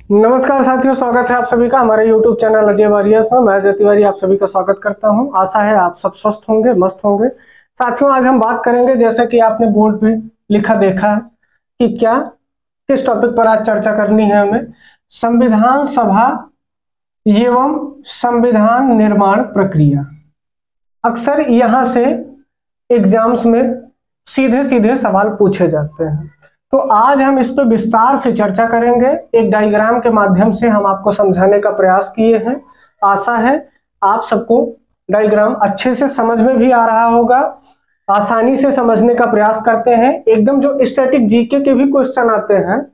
नमस्कार साथियों, स्वागत है आप सभी का हमारे YouTube चैनल अजय वारियर्स में। मैं अजय तिवारी आप सभी का स्वागत करता हूं। आशा है आप सब स्वस्थ होंगे, मस्त होंगे। साथियों, आज हम बात करेंगे, जैसे कि आपने बोर्ड पे लिखा देखा है कि किस टॉपिक पर आज चर्चा करनी है हमें। संविधान सभा एवं संविधान निर्माण प्रक्रिया। अक्सर यहाँ से एग्जाम्स में सीधे सीधे सवाल पूछे जाते हैं, तो आज हम इस पर विस्तार से चर्चा करेंगे। एक डायग्राम के माध्यम से हम आपको समझाने का प्रयास किए हैं। आशा है आप सबको डायग्राम अच्छे से समझ में भी आ रहा होगा। आसानी से समझने का प्रयास करते हैं। एकदम जो स्टैटिक जीके के भी क्वेश्चन आते हैं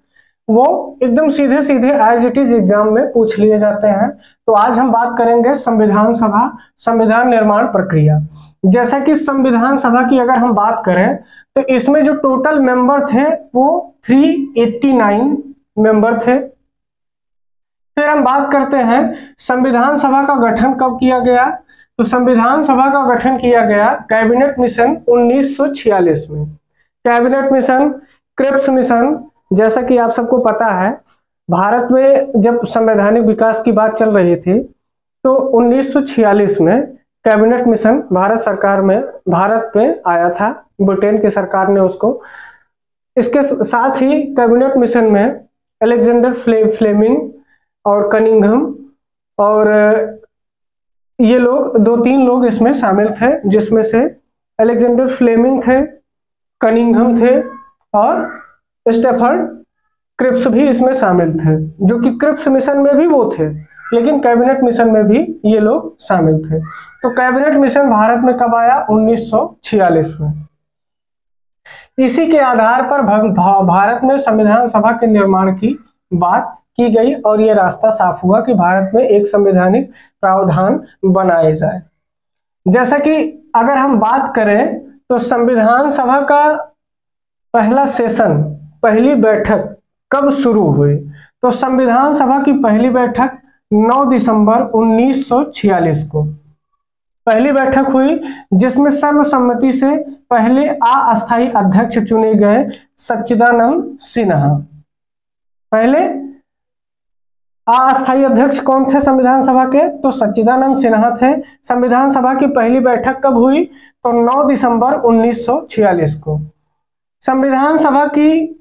वो एकदम सीधे सीधे एज इट इज एग्जाम में पूछ लिए जाते हैं। तो आज हम बात करेंगे संविधान सभा संविधान निर्माण प्रक्रिया। जैसा कि संविधान सभा की अगर हम बात करें तो इसमें जो टोटल मेंबर थे वो 389 मेंबर थे। फिर हम बात करते हैं संविधान सभा का गठन कब किया गया। तो संविधान सभा का गठन किया गया कैबिनेट मिशन 1946 में। कैबिनेट मिशन, क्रिप्स मिशन, जैसा कि आप सबको पता है, भारत में जब संवैधानिक विकास की बात चल रही थी तो 1946 में कैबिनेट मिशन भारत सरकार में भारत में आया था। ब्रिटेन की सरकार ने उसको, इसके साथ ही कैबिनेट मिशन में अलेक्जेंडर फ्लेमिंग और कनिंघम और ये लोग 2-3 लोग इसमें शामिल थे, जिसमें से अलेक्जेंडर फ्लेमिंग थे, कनिंघम थे और स्टेफर्ड क्रिप्स भी इसमें शामिल थे, जो कि क्रिप्स मिशन में भी वो थे, लेकिन कैबिनेट मिशन में भी ये लोग शामिल थे। तो कैबिनेट मिशन भारत में कब आया? 1946 में। इसी के आधार पर भारत में संविधान सभा के निर्माण की बात की गई और ये रास्ता साफ हुआ कि भारत में एक संवैधानिक प्रावधान बनाए जाए। जैसा कि अगर हम बात करें तो संविधान सभा का पहला सेशन, पहली बैठक कब शुरू हुई? तो संविधान सभा की पहली बैठक 9 दिसंबर 1946 को पहली बैठक हुई, जिसमें सर्वसम्मति से पहले अस्थायी अध्यक्ष चुने गए सच्चिदानंद सिन्हा। पहले अस्थायी अध्यक्ष कौन थे संविधान सभा के? तो सच्चिदानंद सिन्हा थे। संविधान सभा की पहली बैठक कब हुई? तो 9 दिसंबर 1946 को। संविधान सभा की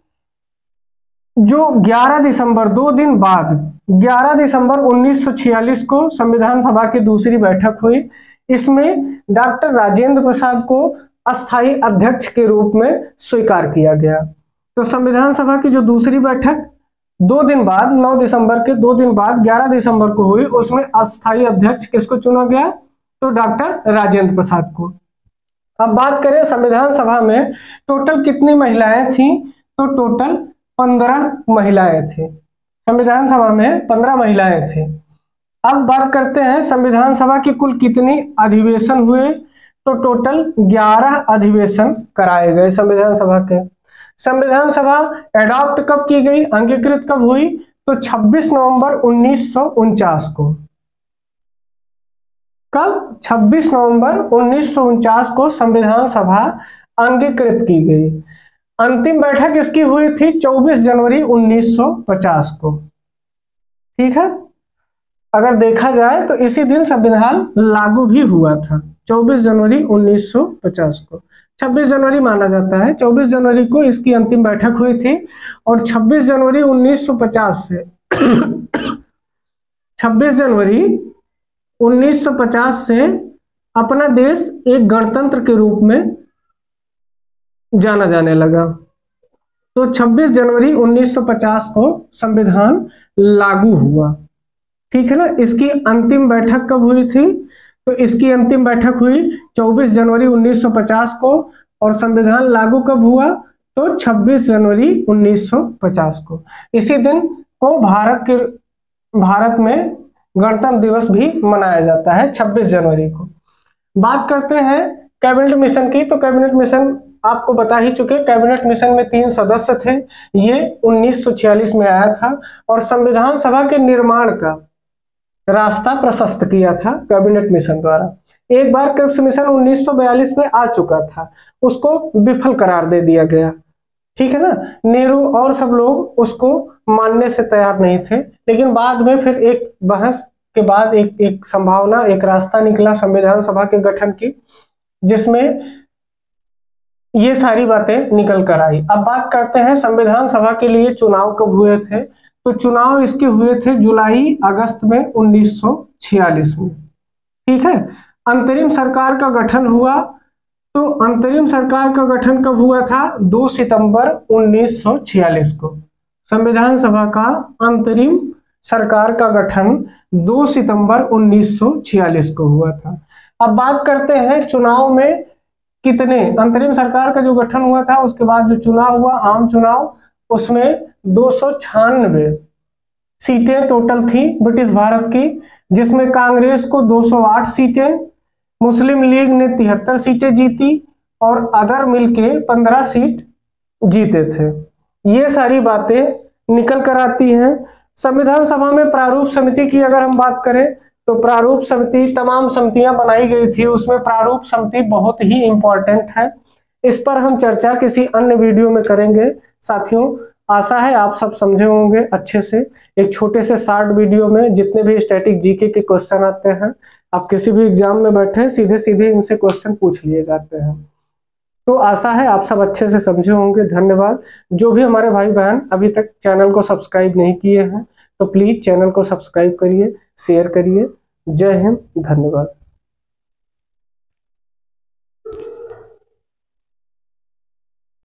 जो 11 दिसंबर, 2 दिन बाद 11 दिसंबर 1946 को संविधान सभा की दूसरी बैठक हुई। इसमें डॉक्टर राजेंद्र प्रसाद को अस्थायी अध्यक्ष के रूप में स्वीकार किया गया। तो संविधान सभा की जो दूसरी बैठक 2 दिन बाद, 9 दिसंबर के 2 दिन बाद 11 दिसंबर को हुई, उसमें अस्थायी अध्यक्ष किसको चुना गया? तो डॉक्टर राजेंद्र प्रसाद को। अब बात करें संविधान सभा में टोटल कितनी महिलाएं थी? तो टोटल 15 महिलाएं थी। संविधान सभा में 15 महिलाएं थी। अब बात करते हैं संविधान सभा की कुल कितनी अधिवेशन हुए? तो टोटल 11 अधिवेशन कराए गए संविधान सभा के। संविधान सभा एडॉप्ट कब की गई, अंगीकृत कब हुई? तो 26 नवंबर 1949 को। कब? 26 नवंबर 1949 को संविधान सभा अंगीकृत की गई। अंतिम बैठक इसकी हुई थी 24 जनवरी 1950 को। ठीक है, अगर देखा जाए तो इसी दिन संविधान लागू भी हुआ था, 24 जनवरी 1950 को। 26 जनवरी माना जाता है, 24 जनवरी को इसकी अंतिम बैठक हुई थी और 26 जनवरी 1950 से 26 जनवरी 1950 से अपना देश एक गणतंत्र के रूप में जाना जाने लगा। तो 26 जनवरी 1950 को संविधान लागू हुआ। ठीक है ना। इसकी अंतिम बैठक कब हुई थी? तो इसकी अंतिम बैठक हुई 24 जनवरी 1950 को और संविधान लागू कब हुआ? तो 26 जनवरी 1950 को। इसी दिन को भारत में गणतंत्र दिवस भी मनाया जाता है, 26 जनवरी को। बात करते हैं कैबिनेट मिशन की। तो कैबिनेट मिशन आपको बता ही चुके, कैबिनेट मिशन में 3 सदस्य थे। ये 1946 में आया था और संविधान सभा के निर्माण का रास्ता प्रशस्त किया था कैबिनेट मिशन द्वारा। एक बार क्रिप्स मिशन 1942 में आ चुका था, उसको विफल करार दे दिया गया। ठीक है ना। नेहरू और सब लोग उसको मानने से तैयार नहीं थे, लेकिन बाद में फिर एक बहस के बाद एक संभावना, एक रास्ता निकला संविधान सभा के गठन की, जिसमें ये सारी बातें निकल कर आई। अब बात करते हैं संविधान सभा के लिए चुनाव कब हुए थे। तो चुनाव इसके हुए थे जुलाई अगस्त में 1946 में। ठीक है। अंतरिम सरकार का गठन हुआ, तो अंतरिम सरकार का गठन कब हुआ था? 2 सितंबर 1946 को। संविधान सभा का अंतरिम सरकार का गठन 2 सितंबर 1946 को हुआ था। अब बात करते हैं चुनाव में कितने, अंतरिम सरकार का जो गठन हुआ था उसके बाद जो चुनाव हुआ, आम चुनाव, उसमें 296 सीटें टोटल थी ब्रिटिश भारत की, जिसमें कांग्रेस को 208 सीटें, मुस्लिम लीग ने 73 सीटें जीती और अदर मिलके 15 सीट जीते थे। ये सारी बातें निकल कर आती हैं। संविधान सभा में प्रारूप समिति की अगर हम बात करें तो प्रारूप समिति, तमाम समितियां बनाई गई थी, उसमें प्रारूप समिति बहुत ही इंपॉर्टेंट है। इस पर हम चर्चा किसी अन्य वीडियो में करेंगे। साथियों, आशा है आप सब समझे होंगे अच्छे से। एक छोटे से शॉर्ट वीडियो में जितने भी स्टैटिक जीके के क्वेश्चन आते हैं, आप किसी भी एग्जाम में बैठे सीधे सीधे इनसे क्वेश्चन पूछ लिए जाते हैं। तो आशा है आप सब अच्छे से समझे होंगे। धन्यवाद। जो भी हमारे भाई बहन अभी तक चैनल को सब्सक्राइब नहीं किए हैं तो प्लीज चैनल को सब्सक्राइब करिए, शेयर करिए। जय हिंद, धन्यवाद।